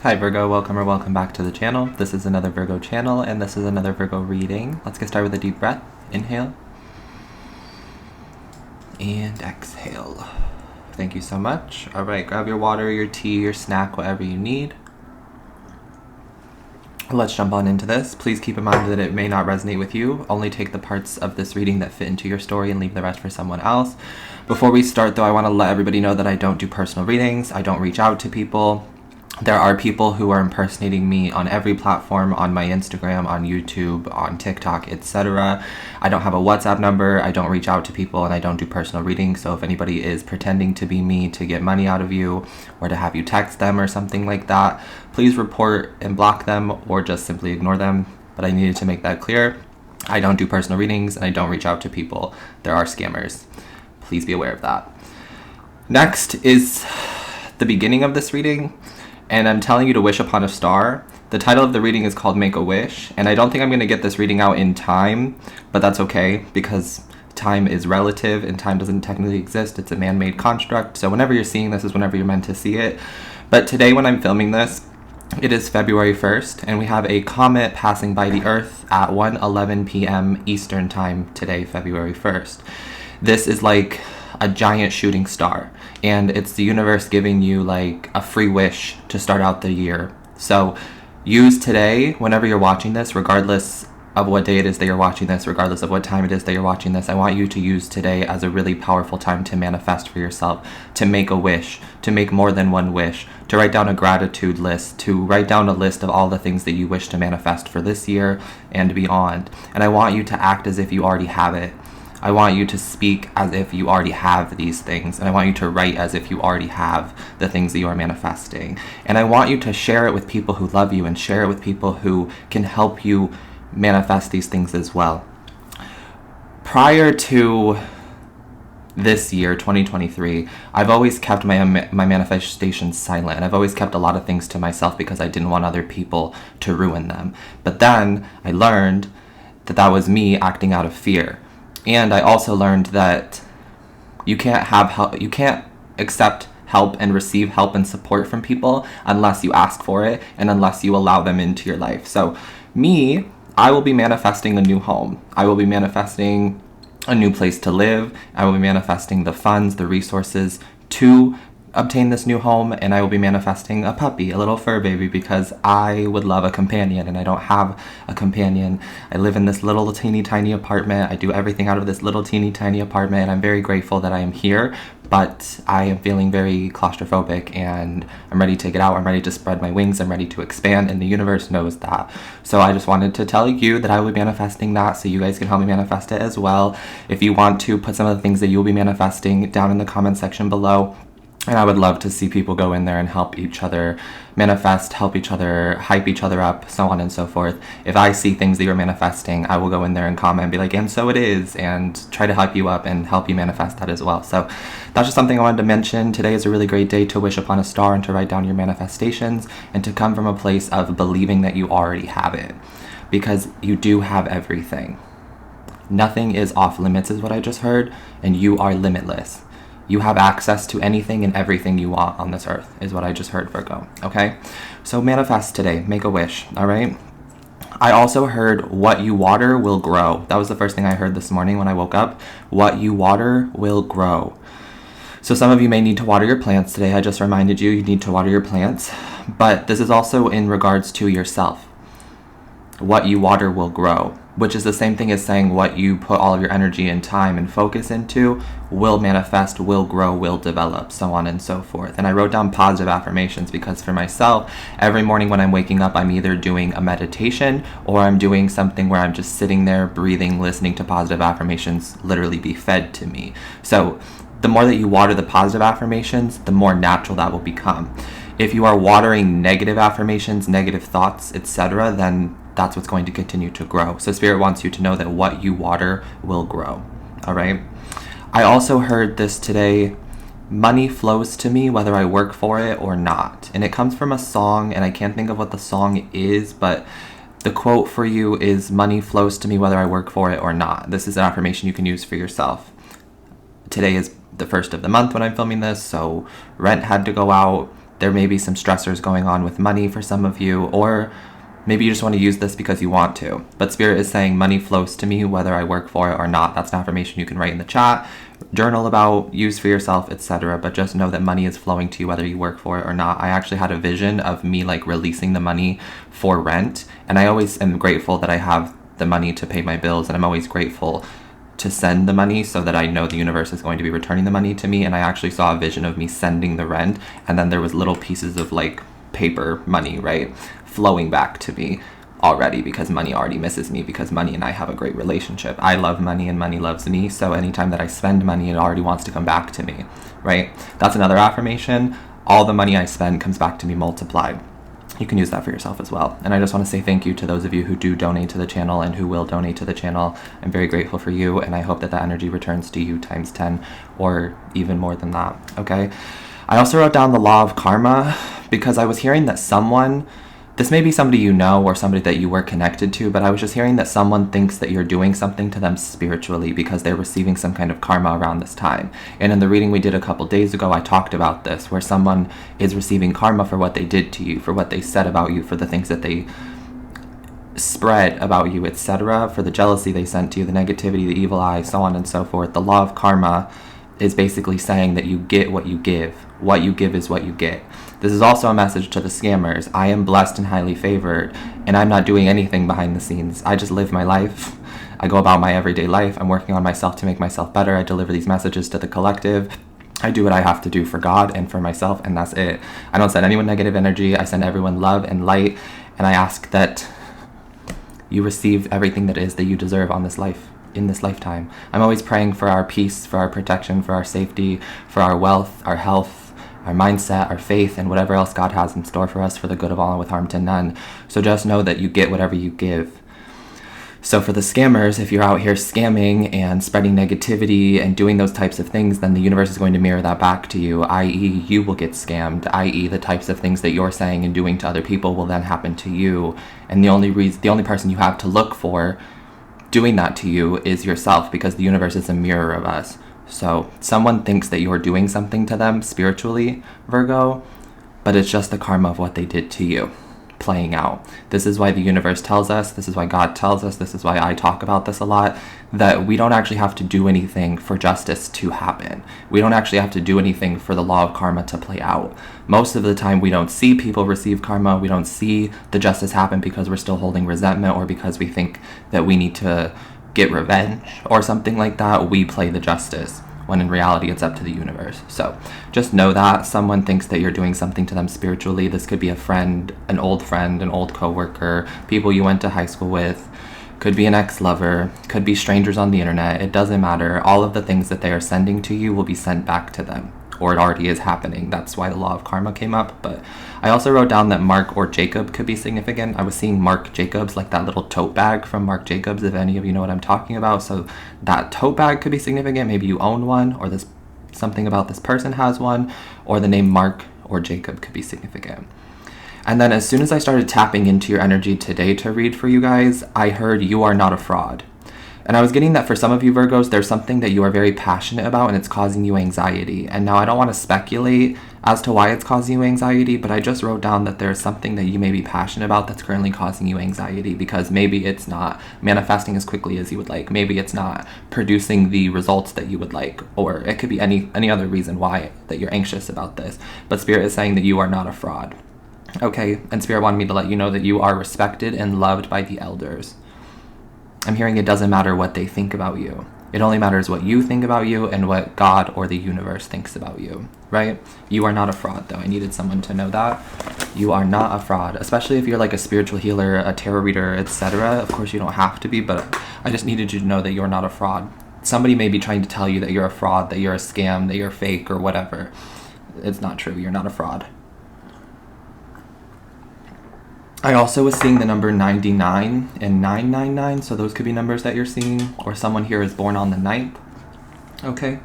Hi Virgo, welcome or welcome back to the channel. This is another Virgo channel and this is another Virgo reading. Let's get started with a deep breath. Inhale. And exhale. Thank you so much. Alright, grab your water, your tea, your snack, whatever you need. Let's jump on into this. Please keep in mind that it may not resonate with you. Only take the parts of this reading that fit into your story and leave the rest for someone else. Before we start though, I want to let everybody know that I don't do personal readings. I don't reach out to people. There are people who are impersonating me on every platform, on my Instagram, on YouTube, on TikTok, etc. I don't have a WhatsApp number, I don't reach out to people, and I don't do personal readings. So if anybody is pretending to be me to get money out of you or to have you text them or something like that, please report and block them or just simply ignore them. But I needed to make that clear. I don't do personal readings and I don't reach out to people. There are scammers. Please be aware of that. Next is the beginning of this reading. And I'm telling you to wish upon a star. The title of the reading is called Make a Wish, and I don't think I'm going to get this reading out in time, but that's okay because time is relative and time doesn't technically exist. It's a man-made construct, so whenever you're seeing this is whenever you're meant to see it. But today when I'm filming this, it is February 1st, and we have a comet passing by the Earth at 1:11 p.m. Eastern Time today, February 1st. This is like a giant shooting star, and it's the universe giving you like a free wish to start out the year. So use today whenever you're watching this, regardless of what day it is that you're watching this, regardless of what time it is that you're watching this. I want you to use today as a really powerful time to manifest for yourself, to make a wish, to make more than one wish, to write down a gratitude list, to write down a list of all the things that you wish to manifest for this year and beyond. And I want you to act as if you already have it. I want you to speak as if you already have these things, and I want you to write as if you already have the things that you are manifesting. And I want you to share it with people who love you and share it with people who can help you manifest these things as well. Prior to this year, 2023, I've always kept my manifestations silent, and I've always kept a lot of things to myself because I didn't want other people to ruin them. But then I learned that that was me acting out of fear. And I also learned that you can't have help, you can't accept help and receive help and support from people unless you ask for it and unless you allow them into your life. So I will be manifesting a new home. I will be manifesting a new place to live. I will be manifesting the funds, the resources to obtain this new home, and I will be manifesting a puppy, a little fur baby, because I would love a companion and I don't have a companion. I live in this little teeny tiny apartment. I do everything out of this little teeny tiny apartment, and I'm very grateful that I am here, but I am feeling very claustrophobic and I'm ready to get out. I'm ready to spread my wings. I'm ready to expand, and the universe knows that. So I just wanted to tell you that I will be manifesting that so you guys can help me manifest it as well. If you want to put some of the things that you'll be manifesting down in the comment section below, and I would love to see people go in there and help each other manifest, help each other, hype each other up, so on and so forth. If I see things that you're manifesting, I will go in there and comment and be like, and so it is, and try to hype you up and help you manifest that as well. So that's just something I wanted to mention. Today is a really great day to wish upon a star and to write down your manifestations and to come from a place of believing that you already have it, because you do have everything. Nothing is off limits is what I just heard, and you are limitless. You have access to anything and everything you want on this earth, is what I just heard, Virgo. Okay? So manifest today. Make a wish. All right? I also heard what you water will grow. That was the first thing I heard this morning when I woke up. What you water will grow. So some of you may need to water your plants today. I just reminded you need to water your plants. But this is also in regards to yourself. What you water will grow, which is the same thing as saying what you put all of your energy and time and focus into will manifest, will grow, will develop, so on and so forth. And I wrote down positive affirmations because for myself, every morning when I'm waking up, I'm either doing a meditation or I'm doing something where I'm just sitting there, breathing, listening to positive affirmations literally be fed to me. So the more that you water the positive affirmations, the more natural that will become. If you are watering negative affirmations, negative thoughts, etc., then that's what's going to continue to grow. So Spirit wants you to know that what you water will grow. All right? I also heard this today. Money flows to me whether I work for it or not. And it comes from a song, and I can't think of what the song is, but the quote for you is, money flows to me whether I work for it or not. This is an affirmation you can use for yourself. Today is the first of the month when I'm filming this, so rent had to go out, There may be some stressors going on with money for some of you, or maybe you just want to use this because you want to. But Spirit is saying money flows to me whether I work for it or not. That's an affirmation you can write in the chat, journal about, use for yourself, etc. But just know that money is flowing to you whether you work for it or not. I actually had a vision of me like releasing the money for rent. And I always am grateful that I have the money to pay my bills. And I'm always grateful to send the money so that I know the universe is going to be returning the money to me. And I actually saw a vision of me sending the rent. And then there was little pieces of like paper money, right, flowing back to me already, because money already misses me, because money and I have a great relationship. I love money and money loves me. So anytime that I spend money, it already wants to come back to me, right? That's another affirmation. All the money I spend comes back to me multiplied. You can use that for yourself as well. And I just want to say thank you to those of you who do donate to the channel and who will donate to the channel. I'm very grateful for you, and I hope that that energy returns to you times 10 or even more than that, okay? I also wrote down the law of karma because I was hearing that someone, this may be somebody you know or somebody that you were connected to, but I was just hearing that someone thinks that you're doing something to them spiritually because they're receiving some kind of karma around this time. And in the reading we did a couple days ago, I talked about this, where someone is receiving karma for what they did to you, for what they said about you, for the things that they spread about you, etc., for the jealousy they sent to you, the negativity, the evil eye, so on and so forth. The law of karma is basically saying that you get what you give. What you give is what you get. This is also a message to the scammers. I am blessed and highly favored, and I'm not doing anything behind the scenes. I just live my life. I go about my everyday life. I'm working on myself to make myself better. I deliver these messages to the collective. I do what I have to do for God and for myself, and that's it. I don't send anyone negative energy. I send everyone love and light, and I ask that you receive everything that is that you deserve on this life, in this lifetime. I'm always praying for our peace, for our protection, for our safety, for our wealth, our health, our mindset, our faith, and whatever else God has in store for us for the good of all and with harm to none. So just know that you get whatever you give. So for the scammers, if you're out here scamming and spreading negativity and doing those types of things, then the universe is going to mirror that back to you, i.e. you will get scammed, i.e. the types of things that you're saying and doing to other people will then happen to you. And the only person you have to look for doing that to you is yourself, because the universe is a mirror of us. So someone thinks that you're doing something to them spiritually, Virgo, but it's just the karma of what they did to you playing out. This is why the universe tells us, this is why God tells us, this is why I talk about this a lot, that we don't actually have to do anything for justice to happen. We don't actually have to do anything for the law of karma to play out. Most of the time we don't see people receive karma, we don't see the justice happen because we're still holding resentment, or because we think that we need to get revenge or something like that. We play the justice, when in reality it's up to the universe. So just know that someone thinks that you're doing something to them spiritually. This could be a friend, an old coworker, people you went to high school with, could be an ex-lover, could be strangers on the internet. It doesn't matter. All of the things that they are sending to you will be sent back to them, or it already is happening. That's why the law of karma came up. But I also wrote down that Mark or Jacob could be significant. I was seeing Marc Jacobs, like that little tote bag from Marc Jacobs, if any of you know what I'm talking about. So that tote bag could be significant. Maybe you own one, or this something about this person has one, or the name Mark or Jacob could be significant. And then as soon as I started tapping into your energy today to read for you guys, I heard you are not a fraud. And I was getting that for some of you Virgos, there's something that you are very passionate about and it's causing you anxiety. And now I don't want to speculate as to why it's causing you anxiety, but I just wrote down that there's something that you may be passionate about that's currently causing you anxiety, because maybe it's not manifesting as quickly as you would like. Maybe it's not producing the results that you would like, or it could be any other reason why that you're anxious about this. But Spirit is saying that you are not a fraud. Okay, and Spirit wanted me to let you know that you are respected and loved by the elders. I'm hearing it doesn't matter what they think about you. It only matters what you think about you and what God or the universe thinks about you, right? You are not a fraud, though. I needed someone to know that. You are not a fraud, especially if you're like a spiritual healer, a tarot reader, etc. Of course, you don't have to be, but I just needed you to know that you're not a fraud. Somebody may be trying to tell you that you're a fraud, that you're a scam, that you're fake, or whatever. It's not true. You're not a fraud. I also was seeing the number 99 and 999, so those could be numbers that you're seeing, or someone here is born on the 9th. Okay,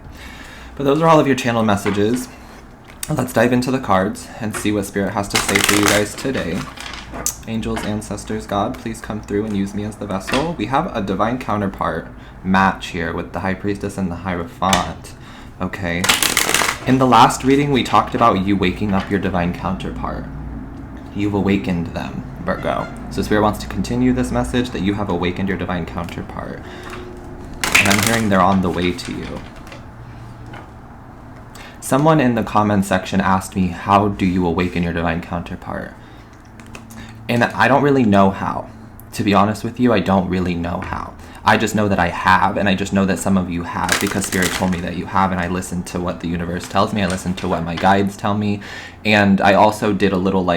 but those are all of your channel messages. Let's dive into the cards and see what Spirit has to say for you guys today. Angels, ancestors, God, please come through and use me as the vessel. We have a divine counterpart match here with the High Priestess and the Hierophant. Okay, In the last reading, we talked about you waking up your divine counterpart. You've awakened them, Virgo. So Spirit wants to continue this message that you have awakened your divine counterpart. And I'm hearing they're on the way to you. Someone in the comment section asked me, how do you awaken your divine counterpart? And I don't really know how. To be honest with you, I don't really know how. I just know that I have, and I just know that some of you have because Spirit told me that you have, and I listened to what the universe tells me. I listened to what my guides tell me. And I also did a little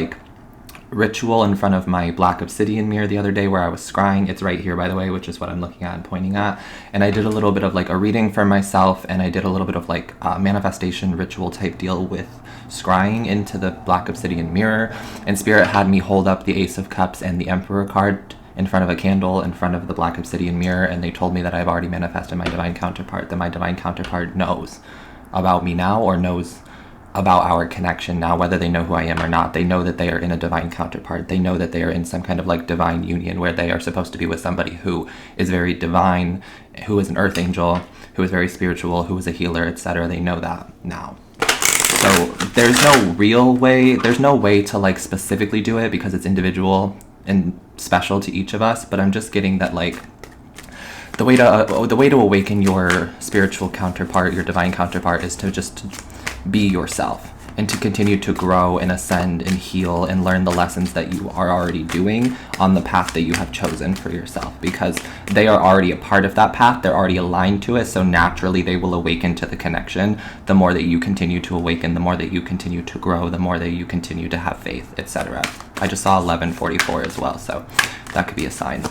ritual in front of my black obsidian mirror the other day where I was scrying. It's right here, by the way, which is what I'm looking at and pointing at. And I did a little bit of a reading for myself, and I did a little bit of manifestation ritual type deal with scrying into the black obsidian mirror. And Spirit had me hold up the Ace of Cups and the Emperor card in front of a candle in front of the black obsidian mirror, and they told me that I've already manifested my divine counterpart, that my divine counterpart knows about me now or knows about our connection now, whether they know who I am or not. They know that they are in a divine counterpart. They know that they are in some kind of divine union where they are supposed to be with somebody who is very divine, who is an earth angel, who is very spiritual, who is a healer, etc. They know that now. So there's no real way, there's no way to specifically do it because it's individual and special to each of us, but I'm just getting that the way to awaken your spiritual counterpart, your divine counterpart, is to just be yourself and to continue to grow and ascend and heal and learn the lessons that you are already doing on the path that you have chosen for yourself, because they are already a part of that path. They're already aligned to it, so naturally they will awaken to the connection. The more that you continue to awaken, the more that you continue to grow, the more that you continue to have faith, etc. I just saw 1144 as well, so that could be a sign.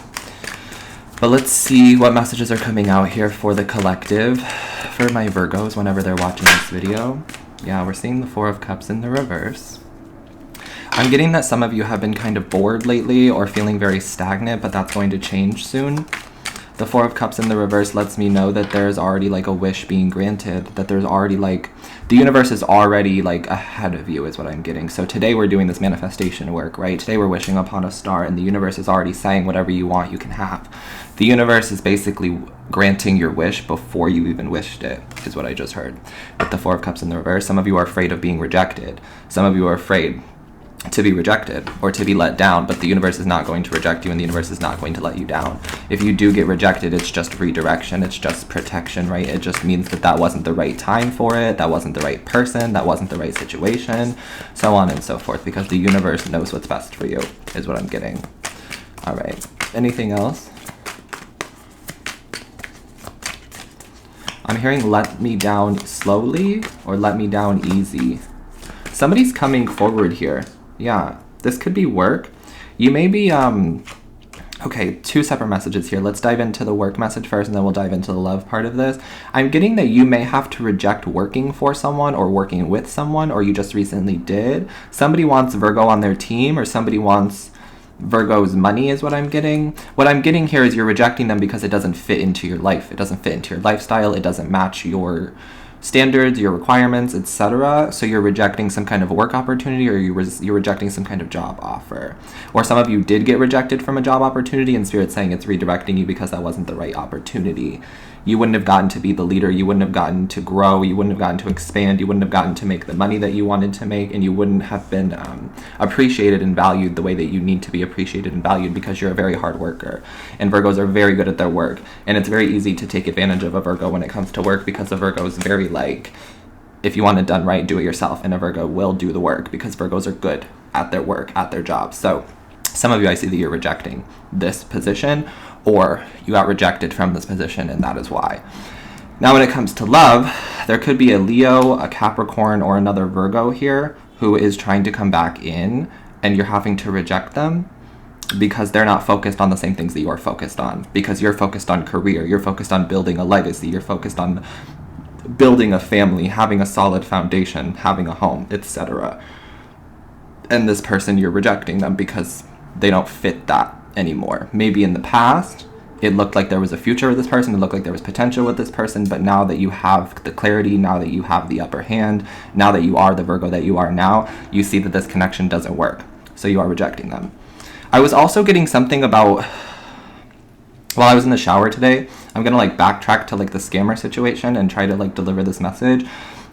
But let's see what messages are coming out here for the collective, for my Virgos whenever they're watching this video. Yeah, we're seeing the Four of Cups in the reverse. I'm getting that some of you have been kind of bored lately or feeling very stagnant, but that's going to change soon. The Four of Cups in the reverse lets me know that there's already a wish being granted, that there's already the universe is already ahead of you is what I'm getting. So today we're doing this manifestation work, right? Today we're wishing upon a star, and the universe is already saying whatever you want, you can have. The universe is basically granting your wish before you even wished it, is what I just heard. With the Four of Cups in the reverse, some of you are afraid of being rejected. Some of you are afraid to be rejected or to be let down, but the universe is not going to reject you, and the universe is not going to let you down. If you do get rejected, it's just redirection, it's just protection, right? It just means that wasn't the right time for it, that wasn't the right person, that wasn't the right situation, so on and so forth, because the universe knows what's best for you, is what I'm getting. All right, anything else? I'm hearing let me down slowly or let me down easy. Somebody's coming forward here. Yeah, this could be work. You may be, okay, two separate messages here. Let's dive into the work message first, and then we'll dive into the love part of this. I'm getting that you may have to reject working for someone or working with someone, or you just recently did. Somebody wants Virgo on their team, or somebody wants Virgo's money is what I'm getting. What I'm getting here is you're rejecting them because it doesn't fit into your life. It doesn't fit into your lifestyle. It doesn't match your standards, your requirements, etc. So you're rejecting some kind of work opportunity, or you're rejecting some kind of job offer. Or some of you did get rejected from a job opportunity, and Spirit's saying it's redirecting you because that wasn't the right opportunity. You wouldn't have gotten to be the leader, you wouldn't have gotten to grow, you wouldn't have gotten to expand, you wouldn't have gotten to make the money that you wanted to make, and you wouldn't have been appreciated and valued the way that you need to be appreciated and valued, because you're a very hard worker. And Virgos are very good at their work. And it's very easy to take advantage of a Virgo when it comes to work, because a Virgo is very if you want it done right, do it yourself. And a Virgo will do the work because Virgos are good at their work, at their job. So some of you, I see that you're rejecting this position, or you got rejected from this position, and that is why. Now, when it comes to love, there could be a Leo, a Capricorn, or another Virgo here who is trying to come back in, and you're having to reject them because they're not focused on the same things that you are focused on, because you're focused on career, you're focused on building a legacy, you're focused on building a family, having a solid foundation, having a home, etc. And this person, you're rejecting them because they don't fit that anymore. Maybe in the past, it looked like there was a future with this person, it looked like there was potential with this person, but now that you have the clarity, now that you have the upper hand, now that you are the Virgo that you are now, you see that this connection doesn't work. So you are rejecting them. I was also getting something about, while I was in the shower today, I'm gonna backtrack to the scammer situation and try to deliver this message.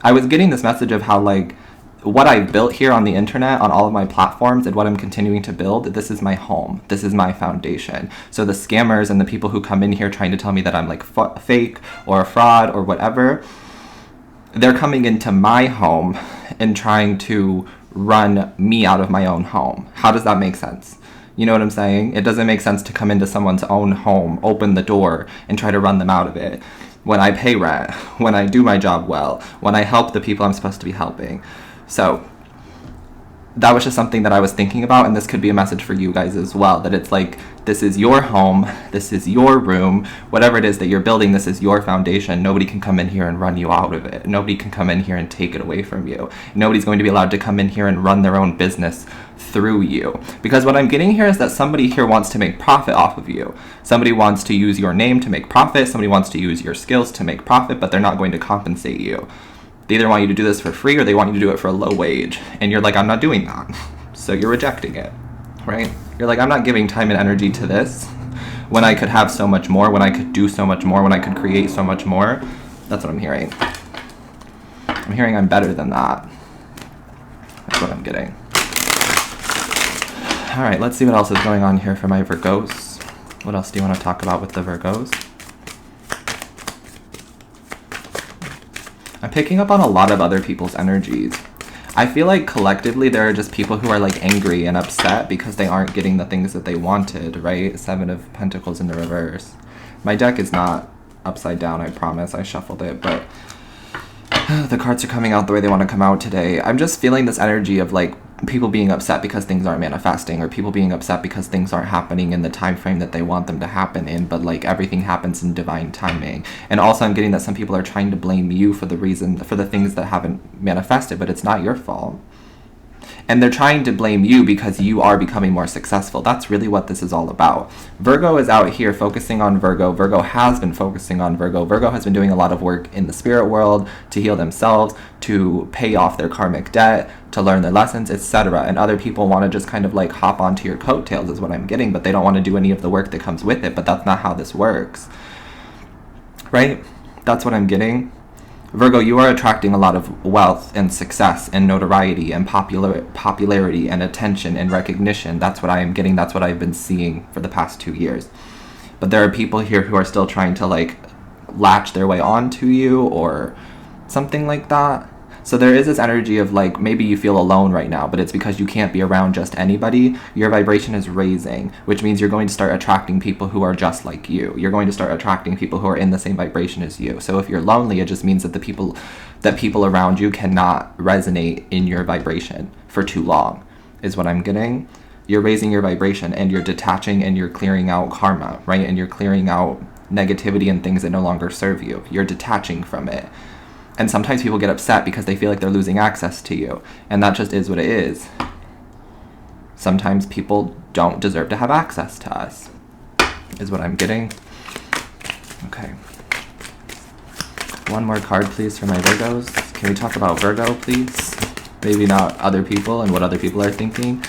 I was getting this message of how, like, what I've built here on the internet, on all of my platforms, and what I'm continuing to build, this is my home. This is my foundation. So the scammers and the people who come in here trying to tell me that I'm like fake or a fraud or whatever, they're coming into my home and trying to run me out of my own home. How does that make sense? You know what I'm saying? It doesn't make sense to come into someone's own home, open the door, and try to run them out of it. When I pay rent, when I do my job well, when I help the people I'm supposed to be helping. So that was just something that I was thinking about, and this could be a message for you guys as well, that it's like, this is your home, this is your room, whatever it is that you're building, this is your foundation. Nobody can come in here and run you out of it. Nobody can come in here and take it away from you. Nobody's going to be allowed to come in here and run their own business through you. Because what I'm getting here is that somebody here wants to make profit off of you. Somebody wants to use your name to make profit, somebody wants to use your skills to make profit, but they're not going to compensate you. They either want you to do this for free or they want you to do it for a low wage. And you're like, I'm not doing that. So you're rejecting it, right? You're like, I'm not giving time and energy to this when I could have so much more, when I could do so much more, when I could create so much more. That's what I'm hearing. I'm hearing I'm better than that. That's what I'm getting. All right, let's see what else is going on here for my Virgos. What else do you want to talk about with the Virgos? I'm picking up on a lot of other people's energies. I feel like collectively there are just people who are like angry and upset because they aren't getting the things that they wanted, right? 7 of Pentacles in the reverse. My deck is not upside down, I promise. I shuffled it, but the cards are coming out the way they want to come out today. I'm just feeling this energy of like people being upset because things aren't manifesting, or people being upset because things aren't happening in the time frame that they want them to happen in, but like everything happens in divine timing. And also I'm getting that some people are trying to blame you for the things that haven't manifested, but it's not your fault. And they're trying to blame you because you are becoming more successful. That's really what this is all about. Virgo is out here focusing on Virgo. Virgo has been focusing on Virgo. Virgo has been doing a lot of work in the spirit world to heal themselves, to pay off their karmic debt, to learn their lessons, etc. And other people want to just kind of like hop onto your coattails is what I'm getting, but they don't want to do any of the work that comes with it. But that's not how this works, right? That's what I'm getting. Virgo, you are attracting a lot of wealth and success and notoriety and popularity and attention and recognition. That's what I am getting. That's what I've been seeing for the past 2 years. But there are people here who are still trying to like latch their way onto you or something like that. So there is this energy of like, maybe you feel alone right now, but it's because you can't be around just anybody. Your vibration is raising, which means you're going to start attracting people who are just like you. You're going to start attracting people who are in the same vibration as you. So if you're lonely, it just means that people around you cannot resonate in your vibration for too long, is what I'm getting. You're raising your vibration and you're detaching and you're clearing out karma, right? And you're clearing out negativity and things that no longer serve you. You're detaching from it. And sometimes people get upset because they feel like they're losing access to you. And that just is what it is. Sometimes people don't deserve to have access to us, is what I'm getting. Okay. One more card, please, for my Virgos. Can we talk about Virgo, please? Maybe not other people and what other people are thinking.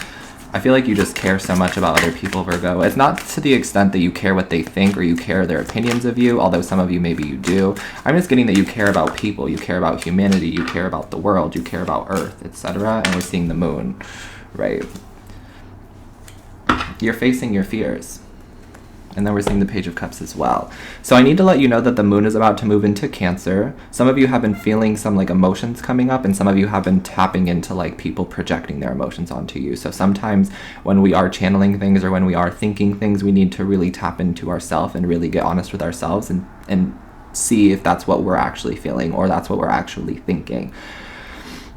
I feel like you just care so much about other people, Virgo. It's not to the extent that you care what they think or you care their opinions of you, although some of you maybe you do. I'm just getting that you care about people, you care about humanity, you care about the world, you care about Earth, etc. And we're seeing the moon, right? You're facing your fears. And then we're seeing the Page of Cups as well. So I need to let you know that the moon is about to move into Cancer. Some of you have been feeling some like emotions coming up, and some of you have been tapping into like people projecting their emotions onto you. So sometimes when we are channeling things or when we are thinking things, we need to really tap into ourselves and really get honest with ourselves and see if that's what we're actually feeling or that's what we're actually thinking.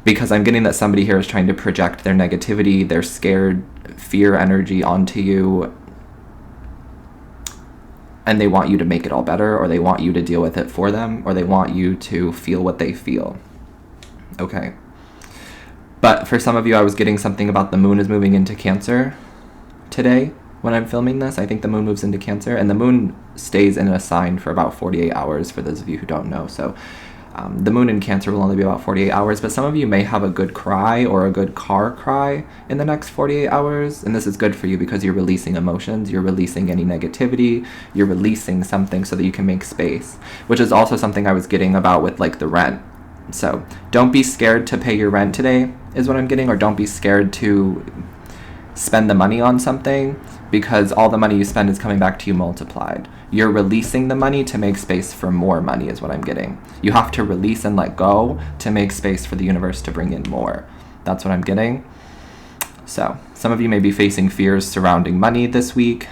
Because I'm getting that somebody here is trying to project their negativity, their scared fear energy onto you, and they want you to make it all better, or they want you to deal with it for them, or they want you to feel what they feel. Okay. But for some of you, I was getting something about the moon is moving into Cancer today when I'm filming this. I think the moon moves into Cancer, and the moon stays in a sign for about 48 hours, for those of you who don't know. So the moon in Cancer will only be about 48 hours, but some of you may have a good cry or a good car cry in the next 48 hours, and this is good for you because you're releasing emotions, you're releasing any negativity, you're releasing something so that you can make space, which is also something I was getting about with like the rent. So don't be scared to pay your rent today is what I'm getting, or don't be scared to spend the money on something, because all the money you spend is coming back to you multiplied. You're releasing the money to make space for more money is what I'm getting. You have to release and let go to make space for the universe to bring in more. That's what I'm getting. So some of you may be facing fears surrounding money this week.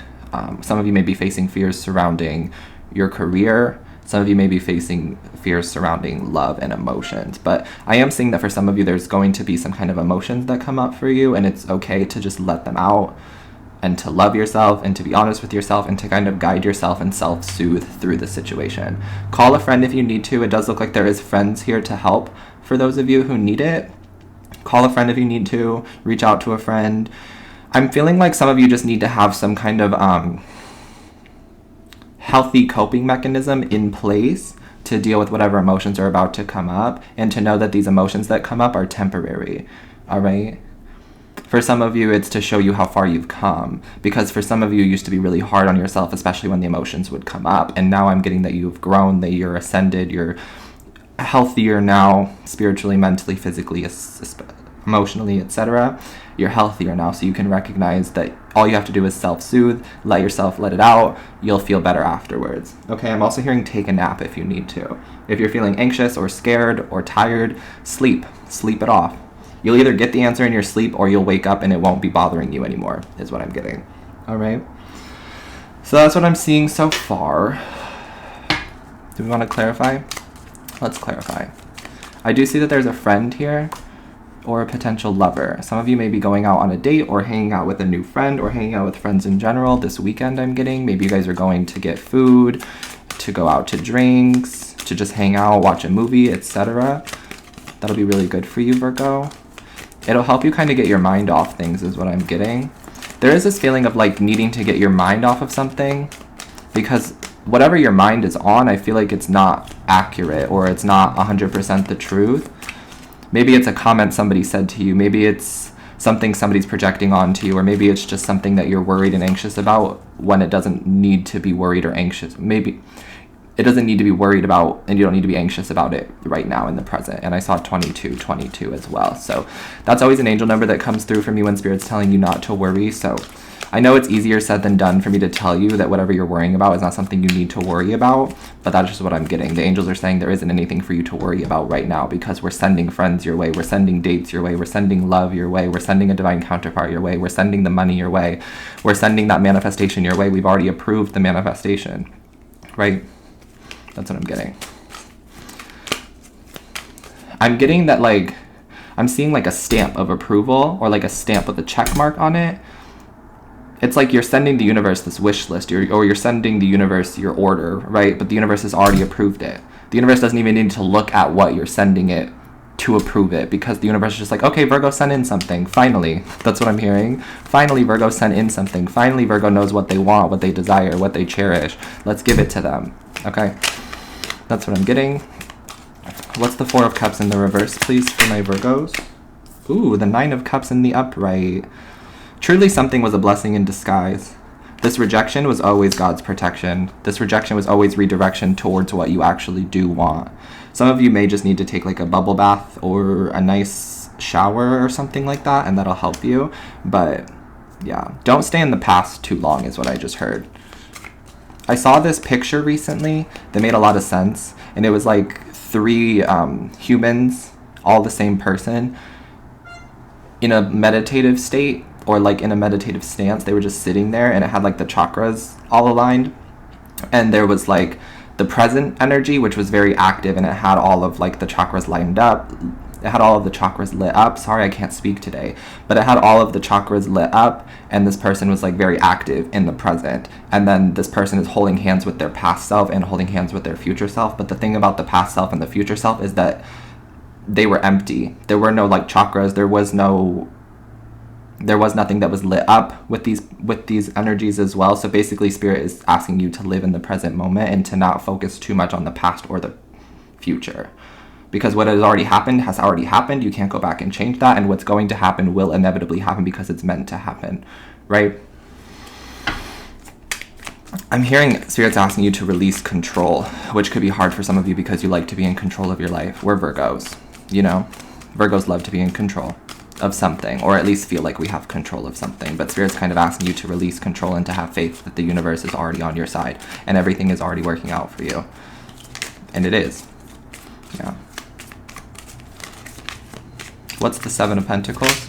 Some of you may be facing fears surrounding your career. Some of you may be facing fears surrounding love and emotions. But I am seeing that for some of you, there's going to be some kind of emotions that come up for you, and it's okay to just let them out and to love yourself and to be honest with yourself and to kind of guide yourself and self-soothe through the situation. Call a friend if you need to. It does look like there is friends here to help for those of you who need it. Call a friend if you need to. Reach out to a friend. I'm feeling like some of you just need to have some kind of healthy coping mechanism in place to deal with whatever emotions are about to come up, and to know that these emotions that come up are temporary. All right? For some of you, it's to show you how far you've come, because for some of you used to be really hard on yourself, especially when the emotions would come up. And now I'm getting that you've grown, that you're ascended, you're healthier now, spiritually, mentally, physically, emotionally, etc. You're healthier now, so you can recognize that all you have to do is self-soothe, let yourself let it out. You'll feel better afterwards. Okay, I'm also hearing take a nap if you need to. If you're feeling anxious or scared or tired, sleep it off. You'll either get the answer in your sleep or you'll wake up and it won't be bothering you anymore, is what I'm getting. All right? So that's what I'm seeing so far. Do we want to clarify? Let's clarify. I do see that there's a friend here or a potential lover. Some of you may be going out on a date or hanging out with a new friend or hanging out with friends in general this weekend, I'm getting. Maybe you guys are going to get food, to go out to drinks, to just hang out, watch a movie, etc. That'll be really good for you, Virgo. It'll help you kind of get your mind off things is what I'm getting. There is this feeling of like needing to get your mind off of something, because whatever your mind is on, I feel like it's not accurate or it's not 100% the truth. Maybe it's a comment somebody said to you. Maybe it's something somebody's projecting onto you, or maybe it's just something that you're worried and anxious about when it doesn't need to be worried or anxious. Maybe it doesn't need to be worried about, and you don't need to be anxious about it right now in the present. And I saw 22 as well. So that's always an angel number that comes through for me when Spirit's telling you not to worry. So I know it's easier said than done for me to tell you that whatever you're worrying about is not something you need to worry about, but that's just what I'm getting. The angels are saying there isn't anything for you to worry about right now, because we're sending friends your way, we're sending dates your way, we're sending love your way, we're sending a divine counterpart your way, we're sending the money your way, we're sending that manifestation your way. We've already approved the manifestation, right? That's what I'm getting. I'm getting that, like, I'm seeing like a stamp of approval, or like a stamp with a check mark on it. It's like you're sending the universe this wish list, or you're sending the universe your order, right? But the universe has already approved it. The universe doesn't even need to look at what you're sending it to approve it, because the universe is just like, okay, Virgo, send in something. Finally. That's what I'm hearing. Finally, Virgo, send in something. Finally, Virgo knows what they want, what they desire, what they cherish. Let's give it to them. Okay? That's what I'm getting. What's the Four of Cups in the reverse, please, for my Virgos? Ooh, the Nine of Cups in the upright. Truly something was a blessing in disguise. This rejection was always God's protection. This rejection was always redirection towards what you actually do want. Some of you may just need to take like a bubble bath or a nice shower or something like that, and that'll help you. But yeah, don't stay in the past too long is what I just heard. I saw this picture recently that made a lot of sense, and it was like three humans, all the same person, in a meditative state, or like in a meditative stance. They were just sitting there, and it had like the chakras all aligned, and there was like the present energy, which was very active, and it had all of like the chakras lined up. It had all of the chakras lit up. Sorry, I can't speak today. But it had all of the chakras lit up, and this person was like very active in the present. And then this person is holding hands with their past self and holding hands with their future self. But the thing about the past self and the future self is that they were empty. There were no like chakras. There was nothing that was lit up with these energies as well. So basically, Spirit is asking you to live in the present moment and to not focus too much on the past or the future. Because what has already happened has already happened. You can't go back and change that. And what's going to happen will inevitably happen because it's meant to happen, right? I'm hearing Spirit's asking you to release control, which could be hard for some of you because you like to be in control of your life. We're Virgos, you know? Virgos love to be in control of something, or at least feel like we have control of something. But Spirit's kind of asking you to release control and to have faith that the universe is already on your side and everything is already working out for you. And it is. Yeah. What's the Seven of Pentacles?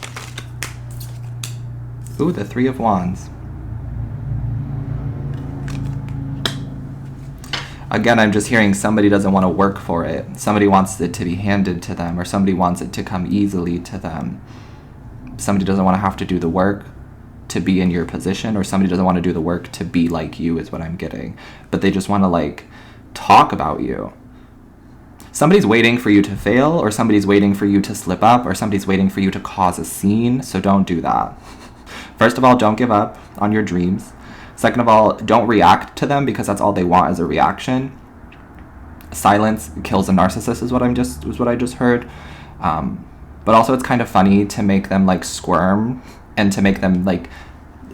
Ooh, the Three of Wands. Again, I'm just hearing somebody doesn't want to work for it. Somebody wants it to be handed to them, or somebody wants it to come easily to them. Somebody doesn't want to have to do the work to be in your position, or somebody doesn't want to do the work to be like you is what I'm getting. But they just want to like talk about you. Somebody's waiting for you to fail, or somebody's waiting for you to slip up, or somebody's waiting for you to cause a scene, so don't do that. First of all, don't give up on your dreams. Second of all, don't react to them because that's all they want is a reaction. Silence kills a narcissist is what I just heard. But also it's kind of funny to make them like squirm and to make them like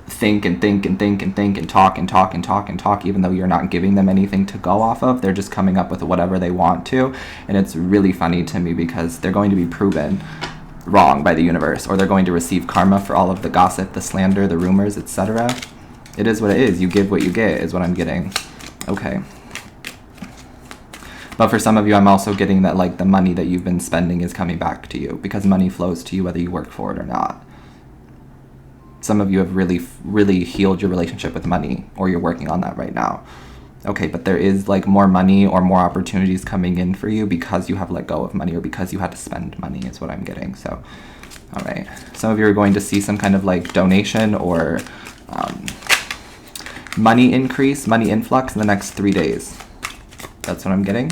think and think and think and think and talk and talk and talk and talk, even though you're not giving them anything to go off of. They're just coming up with whatever they want to. And it's really funny to me because they're going to be proven wrong by the universe, or they're going to receive karma for all of the gossip, the slander, the rumors, etc. It is what it is. You give what you get is what I'm getting. Okay. But for some of you, I'm also getting that like the money that you've been spending is coming back to you because money flows to you whether you work for it or not. Some of you have really, really healed your relationship with money, or you're working on that right now. Okay, but there is like more money or more opportunities coming in for you because you have let go of money, or because you had to spend money is what I'm getting. So, all right. Some of you are going to see some kind of like donation or money increase, money influx in the next 3 days. That's what I'm getting.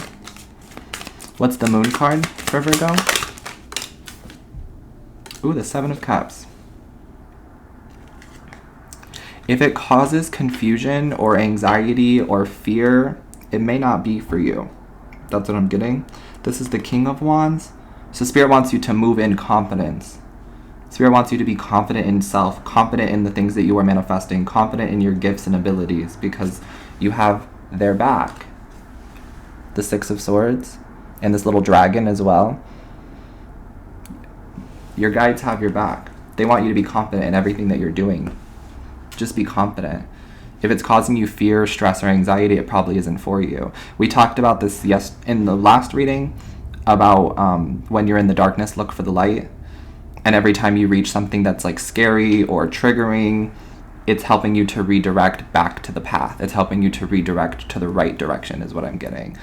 What's the Moon card for Virgo? Ooh, the Seven of Cups. If it causes confusion or anxiety or fear, it may not be for you. That's what I'm getting. This is the King of Wands. So Spirit wants you to move in confidence. Spirit wants you to be confident in self, confident in the things that you are manifesting, confident in your gifts and abilities, because you have their back. The Six of Swords and this little dragon as well. Your guides have your back. They want you to be confident in everything that you're doing. Just be confident. If it's causing you fear, stress, or anxiety, it probably isn't for you. We talked about this in the last reading about when you're in the darkness, look for the light. And every time you reach something that's like scary or triggering, it's helping you to redirect back to the path. It's helping you to redirect to the right direction is what I'm getting.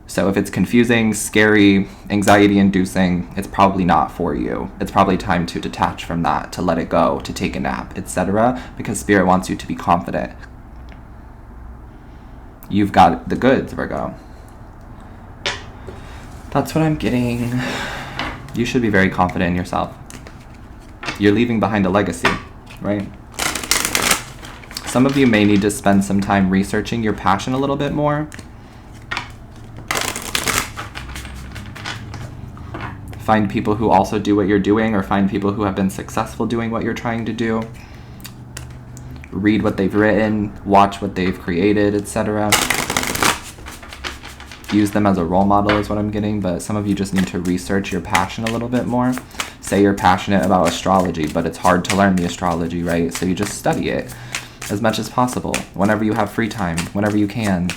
So if it's confusing, scary, anxiety-inducing, it's probably not for you. It's probably time to detach from that, to let it go, to take a nap, etc. Because Spirit wants you to be confident. You've got the goods, Virgo. That's what I'm getting. You should be very confident in yourself. You're leaving behind a legacy, right? Some of you may need to spend some time researching your passion a little bit more. Find people who also do what you're doing, or find people who have been successful doing what you're trying to do. Read what they've written, watch what they've created, etc. Use them as a role model is what I'm getting, but some of you just need to research your passion a little bit more. Say you're passionate about astrology, but it's hard to learn the astrology, right? So you just study it as much as possible. Whenever you have free time, whenever you can.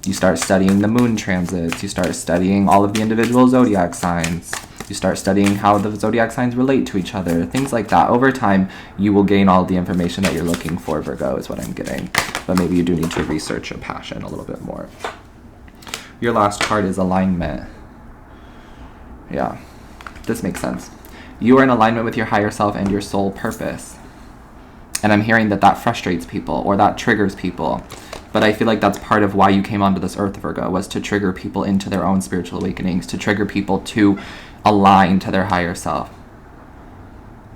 You start studying the moon transits. You start studying all of the individual zodiac signs. You start studying how the zodiac signs relate to each other. Things like that. Over time, you will gain all the information that you're looking for, Virgo, is what I'm getting. But maybe you do need to research your passion a little bit more. Your last card is alignment. Yeah, this makes sense. You are in alignment with your higher self and your soul purpose. And I'm hearing that frustrates people or that triggers people. But I feel like that's part of why you came onto this earth, Virgo, was to trigger people into their own spiritual awakenings, to trigger people to align to their higher self.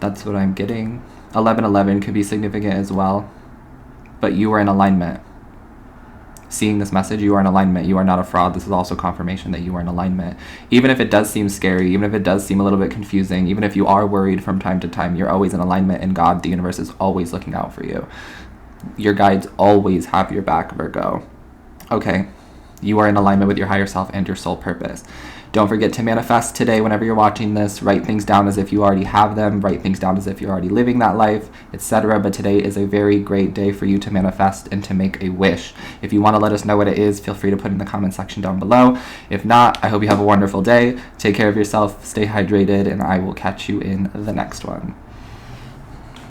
That's what I'm getting. 1111 could be significant as well. But you are in alignment. Seeing this message, you are in alignment. You are not a fraud. This is also confirmation that you are in alignment. Even if it does seem scary, even if it does seem a little bit confusing, even if you are worried from time to time, you're always in alignment, and God, the universe, is always looking out for you. Your guides always have your back, Virgo. Okay, you are in alignment with your higher self and your soul purpose. Don't forget to manifest today whenever you're watching this. Write things down as if you already have them. Write things down as if you're already living that life, etc. But today is a very great day for you to manifest and to make a wish. If you want to let us know what it is, feel free to put in the comment section down below. If not, I hope you have a wonderful day. Take care of yourself, stay hydrated, and I will catch you in the next one.